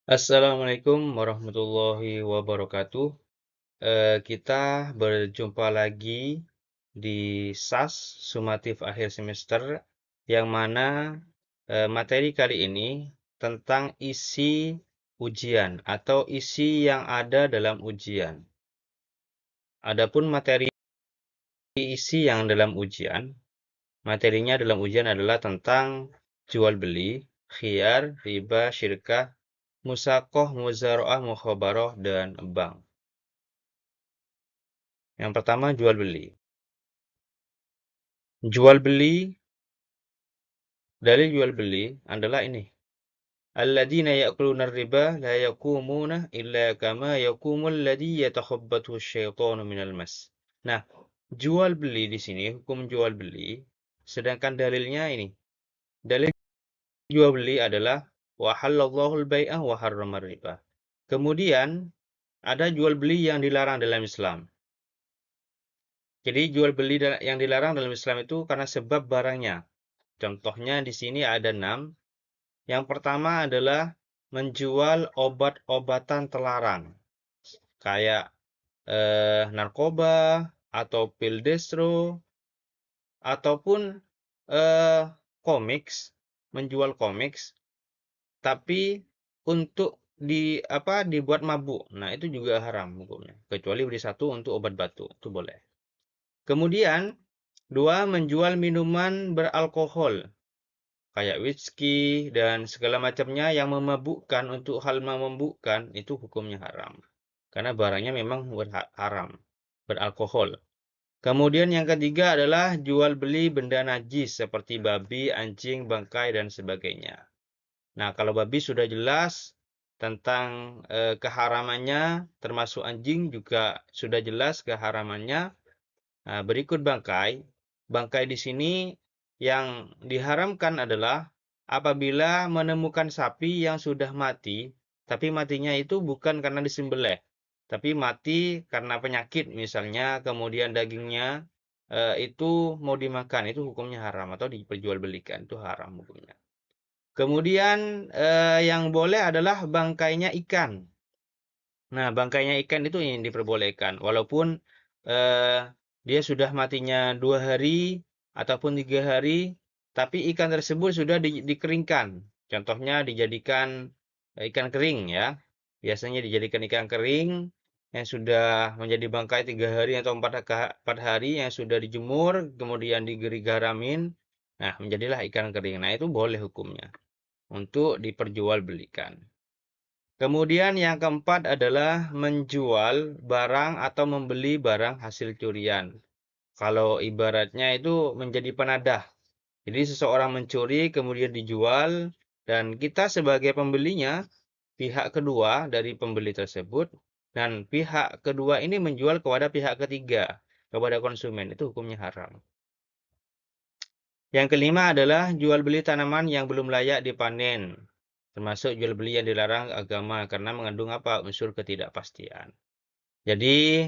Assalamualaikum warahmatullahi wabarakatuh. Kita berjumpa lagi di SAS Sumatif akhir semester, yang mana materi kali ini tentang isi ujian atau isi yang ada dalam ujian. Adapun materi isi yang dalam ujian, materinya dalam ujian adalah tentang jual beli, khiyar, riba, syirkah, musaqah, muzara'ah, mukhabarah, dan bank. Yang pertama, jual beli. Jual beli, dalil jual beli adalah ini. Alladzina ya'kuluna riba la yaqumuna illa kama yaqumul ladzi yatakhabbathu asyaitanu minal mas. Nah, jual beli di sini, hukum jual beli, sedangkan dalilnya ini. Dalil jual beli adalah wa halallahu al-bai'a wa harrama riba. Kemudian ada jual beli yang dilarang dalam Islam. Jadi jual beli yang dilarang dalam Islam itu karena sebab barangnya. Contohnya di sini ada 6. Yang pertama adalah menjual obat-obatan terlarang, kayak narkoba atau pil destro ataupun eh, komiks, menjual komiks, tapi untuk dibuat mabuk. Nah, itu juga haram hukumnya. Kecuali beli satu untuk obat batuk, itu boleh. Kemudian, 2, menjual minuman beralkohol kayak whisky dan segala macamnya yang memabukkan. Untuk hal memabukkan itu hukumnya haram. Karena barangnya memang haram, beralkohol. Kemudian yang ketiga adalah jual beli benda najis seperti babi, anjing, bangkai, dan sebagainya. Nah, kalau babi sudah jelas tentang keharamannya, termasuk anjing juga sudah jelas keharamannya. Nah, berikut bangkai. Bangkai di sini yang diharamkan adalah apabila menemukan sapi yang sudah mati, tapi matinya itu bukan karena disembelih, tapi mati karena penyakit misalnya, kemudian dagingnya itu mau dimakan, itu hukumnya haram, atau diperjualbelikan, itu haram hukumnya. Kemudian yang boleh adalah bangkainya ikan. Nah, bangkainya ikan itu yang diperbolehkan, walaupun eh, dia sudah matinya 2 hari ataupun 3 hari, tapi ikan tersebut sudah dikeringkan. Contohnya dijadikan ikan kering ya. Biasanya dijadikan ikan kering yang sudah menjadi bangkai 3 hari atau 4 hari, yang sudah dijemur, kemudian digaramin. Nah, menjadilah ikan kering. Nah, itu boleh hukumnya untuk diperjualbelikan. Kemudian yang keempat adalah menjual barang atau membeli barang hasil curian. Kalau ibaratnya itu menjadi penadah. Jadi seseorang mencuri kemudian dijual, dan kita sebagai pembelinya, pihak kedua dari pembeli tersebut, dan pihak kedua ini menjual kepada pihak ketiga, kepada konsumen, itu hukumnya haram. Yang kelima adalah jual beli tanaman yang belum layak dipanen, termasuk jual beli yang dilarang agama karena mengandung unsur ketidakpastian. Jadi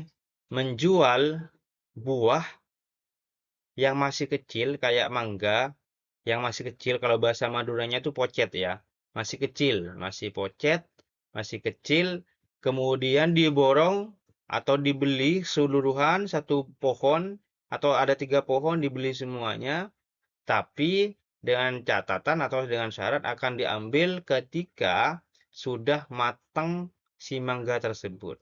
menjual buah yang masih kecil kayak mangga, yang masih kecil, kalau bahasa Maduranya itu pocet ya, masih kecil, masih pocet, masih kecil, kemudian diborong atau dibeli seluruhan satu pohon, atau ada 3 pohon dibeli semuanya, tapi dengan catatan atau dengan syarat akan diambil ketika sudah matang si mangga tersebut.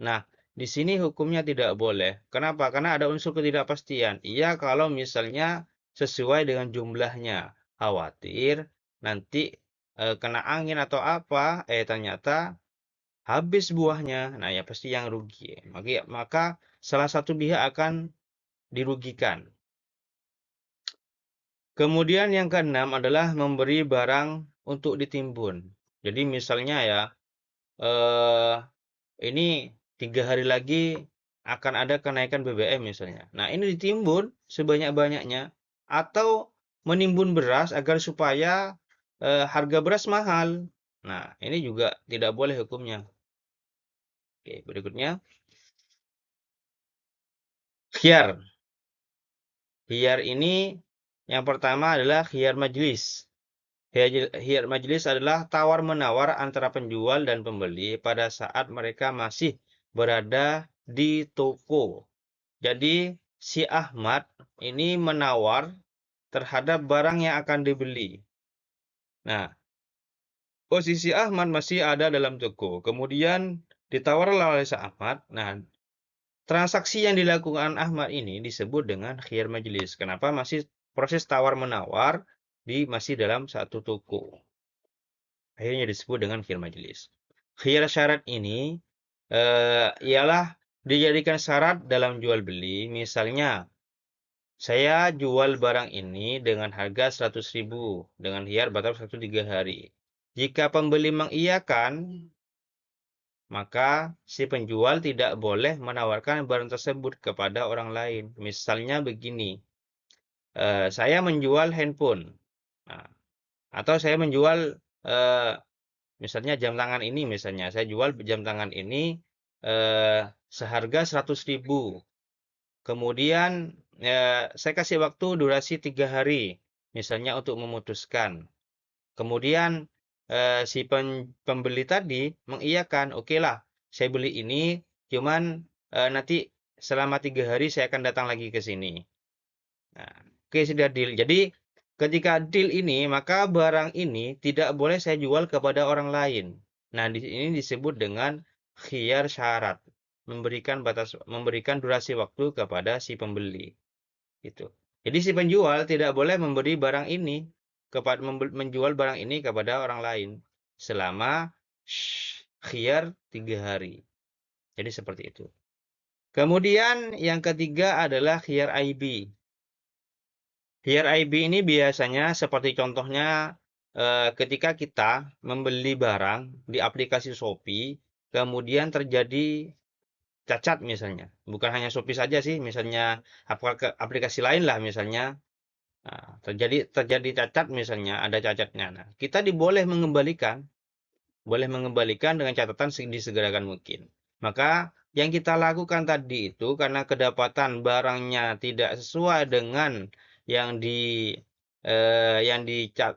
Nah, di sini hukumnya tidak boleh. Kenapa? Karena ada unsur ketidakpastian. Iya, kalau misalnya sesuai dengan jumlahnya. Khawatir nanti kena angin atau apa, ternyata habis buahnya. Nah, ya pasti yang rugi. Maka salah satu pihak akan dirugikan. Kemudian yang keenam adalah memberi barang untuk ditimbun. Jadi misalnya ya, eh, ini 3 hari lagi akan ada kenaikan BBM misalnya. Nah, ini ditimbun sebanyak-banyaknya, atau menimbun beras agar supaya harga beras mahal. Nah, ini juga tidak boleh hukumnya. Oke, berikutnya khiyar. Khiyar ini yang pertama adalah khiyar majelis. Khiyar majlis adalah tawar-menawar antara penjual dan pembeli pada saat mereka masih berada di toko. Jadi, si Ahmad ini menawar terhadap barang yang akan dibeli. Nah, posisi Ahmad masih ada dalam toko. Kemudian ditawarlah oleh si Ahmad. Nah, transaksi yang dilakukan Ahmad ini disebut dengan khiyar majlis. Kenapa? Masih proses tawar-menawar masih dalam satu toko. Akhirnya disebut dengan khiyar majlis. Khiyar syarat ini ialah dijadikan syarat dalam jual beli. Misalnya, saya jual barang ini dengan harga 100.000 dengan khiyar batas waktu 3 hari. Jika pembeli mengiyakan, maka si penjual tidak boleh menawarkan barang tersebut kepada orang lain. Misalnya begini, saya menjual handphone, nah, atau saya menjual misalnya jam tangan ini, misalnya saya jual jam tangan ini seharga 100.000. Kemudian saya kasih waktu durasi 3 hari, misalnya untuk memutuskan. Kemudian si pembeli tadi mengiyakan, oke lah, saya beli ini, cuman nanti selama 3 hari saya akan datang lagi ke sini. Nah, oke, sudah deal. Jadi ketika deal ini, maka barang ini tidak boleh saya jual kepada orang lain. Nah, ini disebut dengan khiyar syarat, memberikan durasi waktu kepada si pembeli. Gitu. Jadi si penjual tidak boleh memberi barang ini menjual barang ini kepada orang lain selama khiyar 3 hari. Jadi seperti itu. Kemudian yang ketiga adalah khiyar IB. Khiyar IB ini biasanya seperti contohnya ketika kita membeli barang di aplikasi Shopee, kemudian terjadi cacat misalnya. Bukan hanya Shopee saja sih, misalnya aplikasi lain lah misalnya. Nah, terjadi cacat misalnya, ada cacatnya. Nah, kita boleh mengembalikan dengan catatan disegerakan mungkin. Maka yang kita lakukan tadi itu karena kedapatan barangnya tidak sesuai dengan yang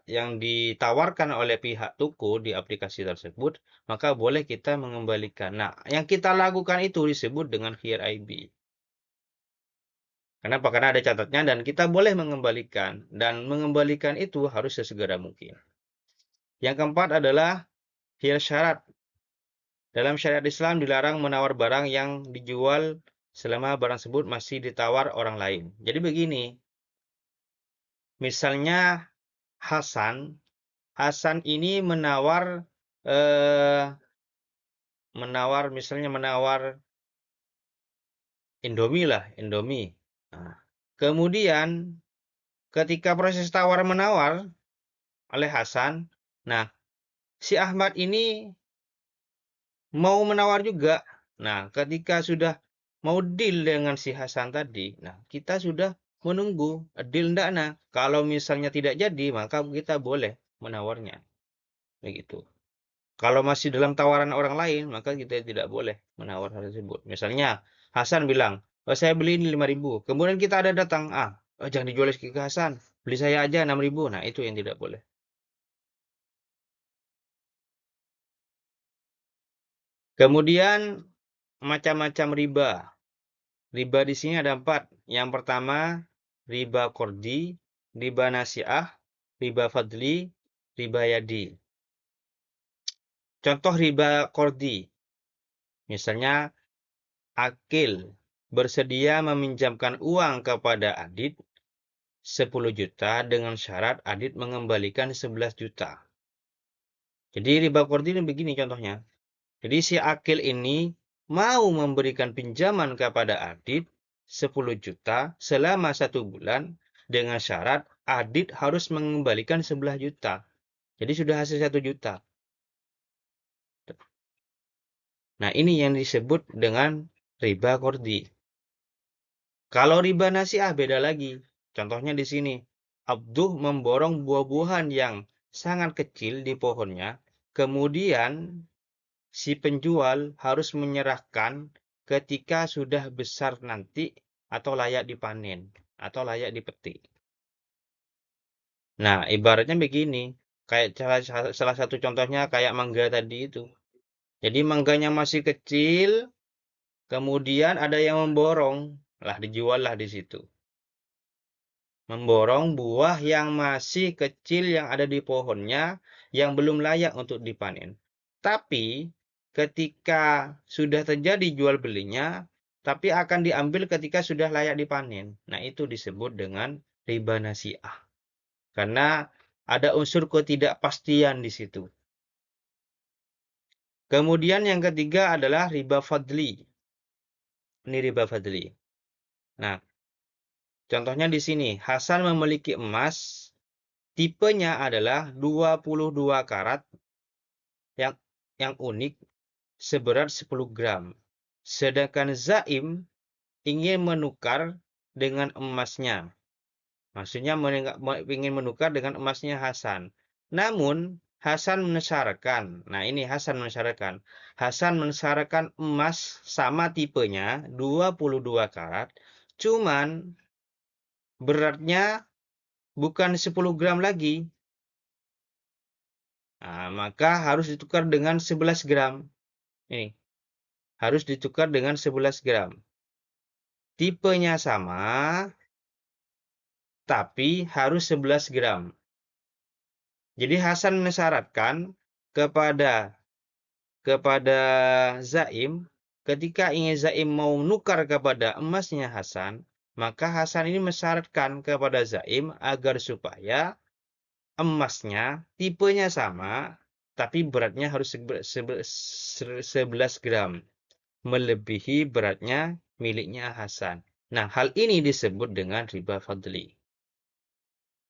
yang ditawarkan oleh pihak toko di aplikasi tersebut, maka boleh kita mengembalikan. Nah, yang kita lakukan itu disebut dengan khiyar IB. Kenapa? Karena ada catatnya dan kita boleh mengembalikan. Dan mengembalikan itu harus sesegera mungkin. Yang keempat adalah khiyar syarat. Dalam syariat Islam dilarang menawar barang yang dijual selama barang tersebut masih ditawar orang lain. Jadi begini, misalnya Hasan ini menawar Indomie lah, Indomie. Nah, kemudian ketika proses tawar-menawar oleh Hasan, nah si Ahmad ini mau menawar juga. Nah, ketika sudah mau deal dengan si Hasan tadi, nah kita sudah menunggu deal enggak. Nah, kalau misalnya tidak jadi, maka kita boleh menawarnya. Begitu. Kalau masih dalam tawaran orang lain, maka kita tidak boleh menawar hal tersebut. Misalnya, Hasan bilang, oh, saya beli ini 5.000. Kemudian kita ada datang, jangan dijual ke Hasan. Beli saya aja 6.000. Nah, itu yang tidak boleh. Kemudian, macam-macam riba. Riba di sini ada 4. Yang pertama, riba kordi, riba nasiah, riba fadli, riba yadi. Contoh riba kordi. Misalnya, akil bersedia meminjamkan uang kepada Adit 10 juta dengan syarat Adit mengembalikan 11 juta. Jadi riba kordi ini begini contohnya. Jadi si akil ini mau memberikan pinjaman kepada Adit 10 juta selama 1 bulan dengan syarat Adit harus mengembalikan 11 juta. Jadi sudah hasil 1 juta. Nah, ini yang disebut dengan riba kordi. Kalau riba nasiah beda lagi. Contohnya di sini. Abduh memborong buah-buahan yang sangat kecil di pohonnya. Kemudian si penjual harus menyerahkan ketika sudah besar nanti atau layak dipanen atau layak dipetik. Nah, ibaratnya begini. Kayak salah satu contohnya kayak mangga tadi itu. Jadi mangganya masih kecil, kemudian ada yang memborong, lah dijual lah di situ. Memborong buah yang masih kecil yang ada di pohonnya yang belum layak untuk dipanen. Tapi ketika sudah terjadi jual belinya, tapi akan diambil ketika sudah layak dipanen. Nah, itu disebut dengan riba nasi'ah. Karena ada unsur ketidakpastian di situ. Kemudian yang ketiga adalah riba fadli. Ini riba fadli. Nah, contohnya di sini, Hasan memiliki emas, tipenya adalah 22 karat yang unik seberat 10 gram. Sedangkan Zaim ingin menukar dengan emasnya. Maksudnya ingin menukar dengan emasnya Hasan. Namun Hasan mensyaratkan, nah ini Hasan mensyaratkan emas sama tipenya 22 karat, cuman beratnya bukan 10 gram lagi. Nah, maka harus ditukar dengan 11 gram. Ini harus ditukar dengan 11 gram. Tipenya sama, tapi harus 11 gram. Jadi Hasan mensyaratkan kepada Zaim, ketika ingin Zaim mau nukar kepada emasnya Hasan, maka Hasan ini mensyaratkan kepada Zaim agar supaya emasnya tipenya sama, tapi beratnya harus 11 gram, melebihi beratnya miliknya Hasan. Nah, hal ini disebut dengan riba fadli.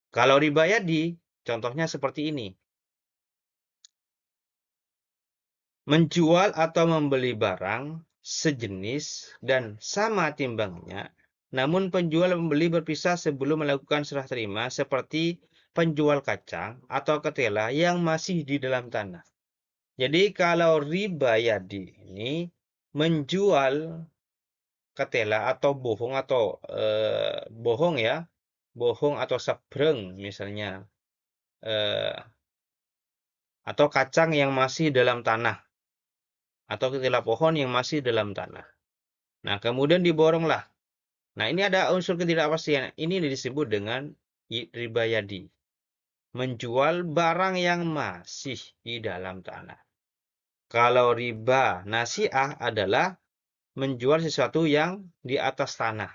Kalau riba yadi, contohnya seperti ini. Menjual atau membeli barang sejenis dan sama timbangnya, namun penjual dan pembeli berpisah sebelum melakukan serah terima seperti penjual kacang atau ketela yang masih di dalam tanah. Jadi kalau riba yadi ini menjual ketela atau bohong atau sabreng misalnya, atau kacang yang masih dalam tanah, atau ketela pohon yang masih dalam tanah. Nah, kemudian diboronglah. Nah, ini ada unsur ketidakpastian. Ini disebut dengan riba yadi. Menjual barang yang masih di dalam tanah. Kalau riba nasi'ah adalah menjual sesuatu yang di atas tanah.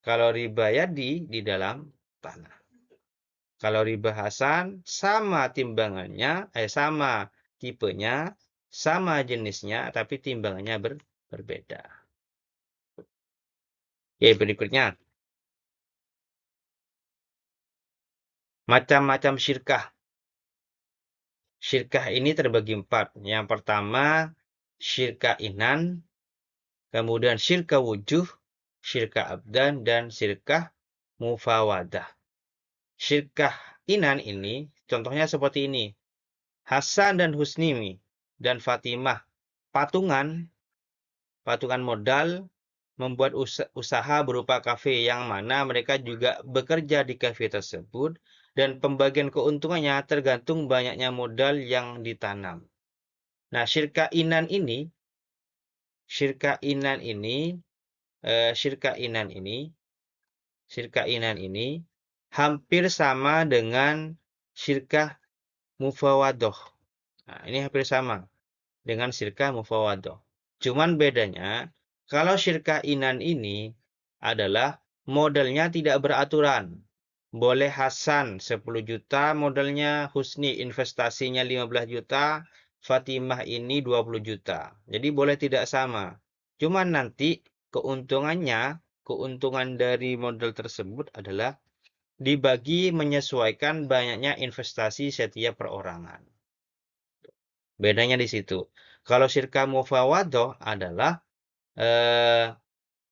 Kalau riba yadi di dalam tanah. Kalau riba Hasan sama timbangannya, sama tipenya, sama jenisnya, tapi timbangannya berbeda. Oke, berikutnya. Macam-macam syirkah. Syirkah ini terbagi 4. Yang pertama, syirkah inan, kemudian syirkah wujuh, syirkah abdan, dan syirkah mufawadah. Syirkah inan ini, contohnya seperti ini. Hasan dan Husni dan Fatimah, patungan modal, membuat usaha berupa kafe yang mana mereka juga bekerja di kafe tersebut, dan pembagian keuntungannya tergantung banyaknya modal yang ditanam. Nah, syirkah inan ini hampir sama dengan syirkah mufawadoh. Nah, ini hampir sama dengan syirkah mufawadoh. Cuman bedanya, kalau syirkah inan ini adalah modalnya tidak beraturan. Boleh Hasan 10 juta modalnya, Husni investasinya 15 juta, Fatimah ini 20 juta. Jadi boleh tidak sama. Cuman nanti keuntungan dari modal tersebut adalah dibagi menyesuaikan banyaknya investasi setiap perorangan. Bedanya di situ. Kalau syirkah mufawadoh adalah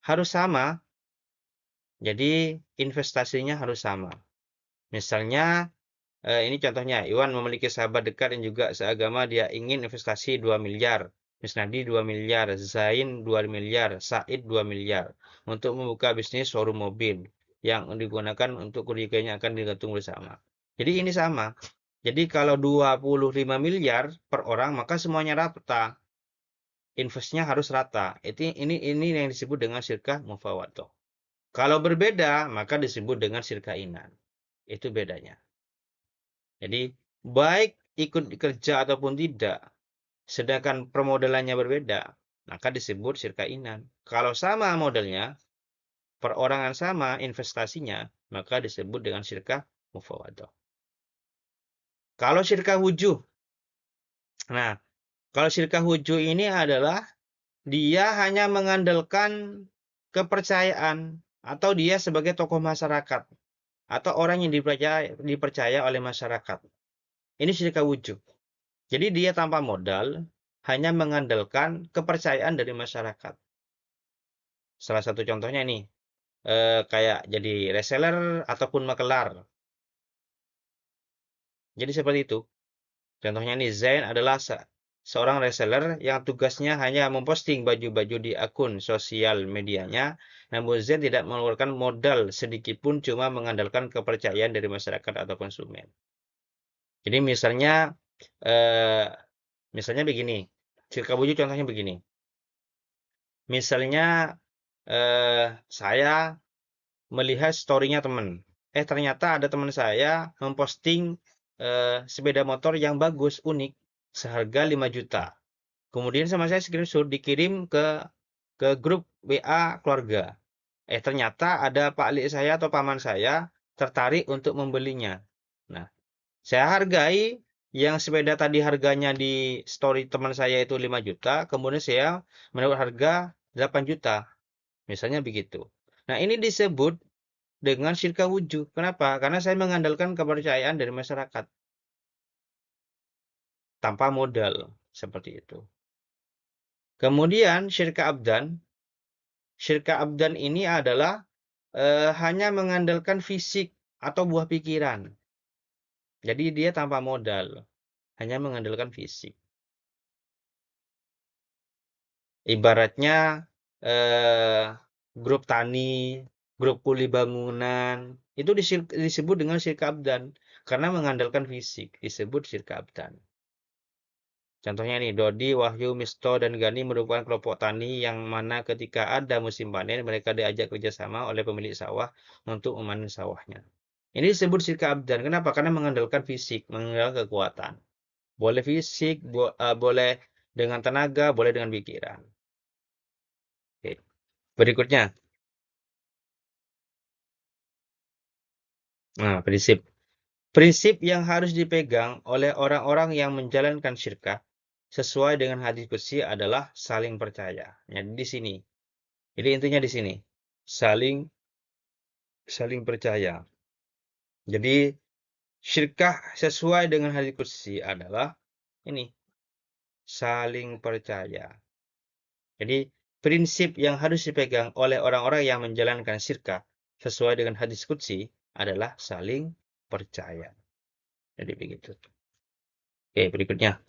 harus sama. Jadi investasinya harus sama. Misalnya, ini contohnya, Iwan memiliki sahabat dekat yang juga seagama, dia ingin investasi 2 miliar. Misnadi 2 miliar, Zain 2 miliar, Said 2 miliar. Untuk membuka bisnis showroom mobil yang digunakan untuk kerugiannya akan digantung bersama. Jadi ini sama. Jadi kalau 25 miliar per orang, maka semuanya rata. Investnya harus rata. Ini yang disebut dengan syirkah mufawadah. Kalau berbeda, maka disebut dengan syirkah inan. Itu bedanya. Jadi, baik ikut kerja ataupun tidak, sedangkan permodalannya berbeda, maka disebut syirkah inan. Kalau sama modelnya, perorangan sama investasinya, maka disebut dengan syirkah mufawadah. Kalau syirkah wujuh, nah, kalau syirkah wujuh ini adalah dia hanya mengandalkan kepercayaan atau dia sebagai tokoh masyarakat atau orang yang dipercaya oleh masyarakat. Ini syirkah wujuh. Jadi dia tanpa modal, hanya mengandalkan kepercayaan dari masyarakat. Salah satu contohnya nih, kayak jadi reseller ataupun makelar. Jadi seperti itu. Contohnya nih, Zain adalah seorang reseller yang tugasnya hanya memposting baju-baju di akun sosial medianya, namun Zain tidak mengeluarkan modal sedikit pun, cuma mengandalkan kepercayaan dari masyarakat atau konsumen. Jadi eh, misalnya begini, syirkah wujuh contohnya begini. Misalnya saya melihat story-nya teman. Ternyata ada teman saya memposting sepeda motor yang bagus, unik, seharga 5 juta. Kemudian sama saya screenshot dikirim ke grup WA keluarga. Ternyata ada Pak Lik saya atau paman saya tertarik untuk membelinya. Nah, saya hargai yang sepeda tadi harganya di story teman saya itu 5 juta, kemudian saya mendapat harga 8 juta. Misalnya begitu. Nah, ini disebut dengan syirkah wujuh. Kenapa? Karena saya mengandalkan kepercayaan dari masyarakat tanpa modal seperti itu. Kemudian syirkah abdan. Syirkah abdan ini adalah hanya mengandalkan fisik atau buah pikiran. Jadi dia tanpa modal, hanya mengandalkan fisik. Ibaratnya eh, grup tani, grup kuli bangunan, itu disebut dengan syirkah abdan karena mengandalkan fisik, disebut syirkah abdan. Contohnya nih, Dodi, Wahyu, Misto, dan Gani merupakan kelompok tani yang mana ketika ada musim panen, mereka diajak kerjasama oleh pemilik sawah untuk memanen sawahnya. Ini disebut syirkah abdan. Kenapa? Karena mengandalkan fisik, mengandalkan kekuatan. Boleh fisik, boleh dengan tenaga, boleh dengan pikiran. Oke. Berikutnya, nah, prinsip. Prinsip yang harus dipegang oleh orang-orang yang menjalankan syirkah sesuai dengan hadis qudsi adalah saling percaya. Jadi di sini. Jadi intinya di sini. Saling saling percaya. Jadi syirkah sesuai dengan hadis qudsi adalah ini, saling percaya. Jadi prinsip yang harus dipegang oleh orang-orang yang menjalankan syirkah sesuai dengan hadis qudsi adalah saling percaya. Jadi begitu. Oke, berikutnya.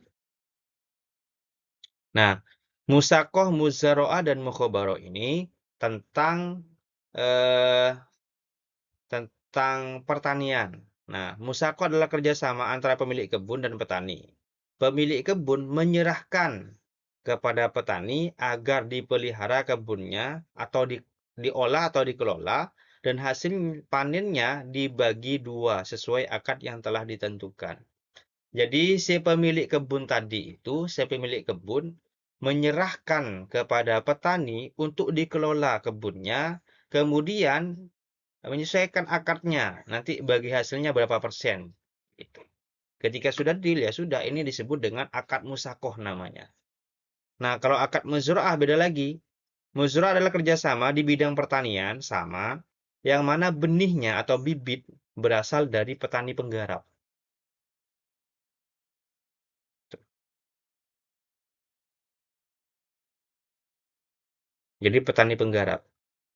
Nah, musakoh, muzaroah, dan mukhobaroh ini tentang eh, tentang pertanian. Nah, musako adalah kerjasama antara pemilik kebun dan petani. Pemilik kebun menyerahkan kepada petani agar dipelihara kebunnya atau diolah atau dikelola dan hasil panennya dibagi dua sesuai akad yang telah ditentukan. Jadi si pemilik kebun tadi itu, si pemilik kebun menyerahkan kepada petani untuk dikelola kebunnya, kemudian menyesuaikan akadnya. Nanti bagi hasilnya berapa persen. Itu. Ketika sudah deal ya sudah, ini disebut dengan akad musakoh namanya. Nah, kalau akad muzra'ah beda lagi. Muzra'ah adalah kerjasama di bidang pertanian sama, yang mana benihnya atau bibit berasal dari petani penggarap. Jadi petani penggarap.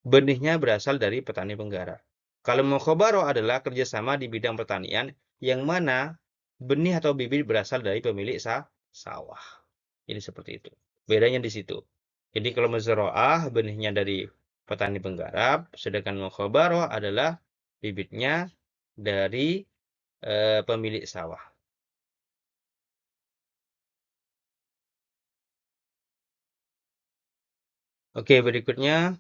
Benihnya berasal dari petani penggarap. Kalau mukhobaroh adalah kerjasama di bidang pertanian, yang mana benih atau bibit berasal dari pemilik sawah. Jadi seperti itu. Bedanya di situ. Jadi kalau muzro'ah benihnya dari petani penggarap, sedangkan mukhobaroh adalah bibitnya dari pemilik sawah. Oke, berikutnya.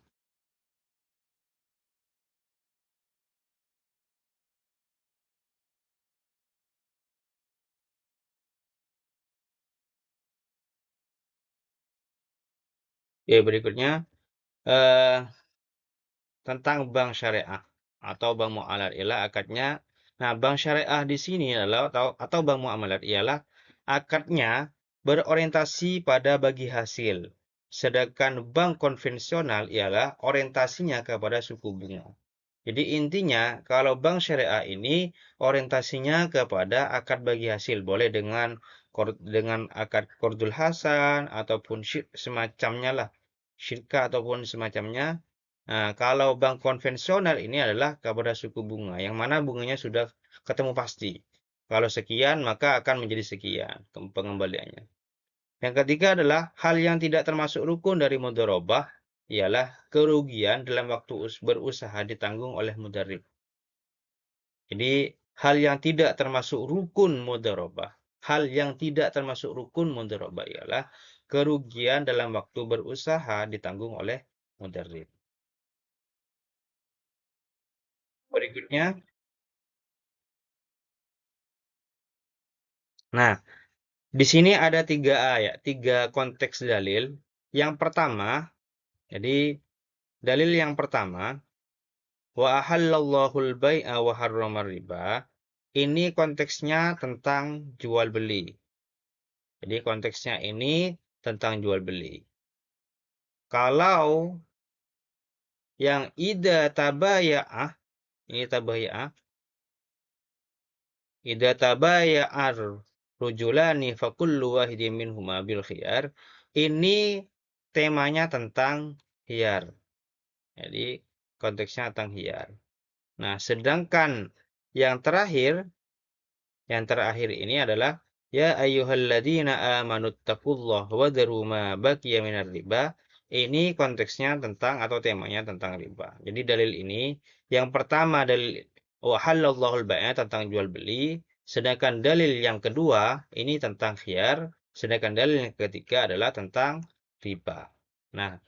Oke, berikutnya. Eh, tentang bank syariah atau bank muamalat ialah akadnya. Nah, bank syariah di sini adalah atau bank muamalat ialah akadnya berorientasi pada bagi hasil. Sedangkan bank konvensional ialah orientasinya kepada suku bunga. Jadi intinya kalau bank syariah ini orientasinya kepada akad bagi hasil, boleh dengan akad qardul hasan ataupun semacamnya lah, syirkah ataupun semacamnya. Nah, kalau bank konvensional ini adalah kepada suku bunga, yang mana bunganya sudah ketemu pasti. Kalau sekian, maka akan menjadi sekian pengembaliannya. Yang ketiga adalah hal yang tidak termasuk rukun dari mudharabah ialah kerugian dalam waktu berusaha ditanggung oleh mudharib. Jadi hal yang tidak termasuk rukun mudharabah, hal yang tidak termasuk rukun mudharabah ialah kerugian dalam waktu berusaha ditanggung oleh mudharib. Berikutnya, nah, di sini ada tiga konteks dalil. Yang pertama, jadi dalil yang pertama, wa ahallallahu al-bai'a wa harrama riba. Ini konteksnya tentang jual beli. Jadi konteksnya ini tentang jual beli. Kalau yang ida tabaya'ah, ini tabaya'ah, ida tabaya'ar rujulani fakullu wahidin minhuma bil khiyar. Ini temanya tentang khiyar. Jadi konteksnya tentang khiyar. Nah, sedangkan yang terakhir ini adalah ya ayyuhalladzina amanuttaqullaha wa dharu ma baqiya minar riba. Ini konteksnya tentang atau temanya tentang riba. Jadi dalil ini yang pertama dalil wa halallahul bai'a tentang jual beli, sedangkan dalil yang kedua ini tentang khiyar, sedangkan dalil yang ketiga adalah tentang riba. Nah,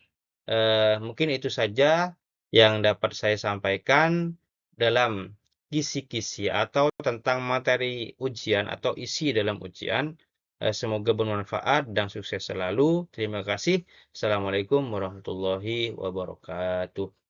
mungkin itu saja yang dapat saya sampaikan dalam kisi-kisi atau tentang materi ujian atau isi dalam ujian. Semoga bermanfaat dan sukses selalu. Terima kasih. Assalamualaikum warahmatullahi wabarakatuh.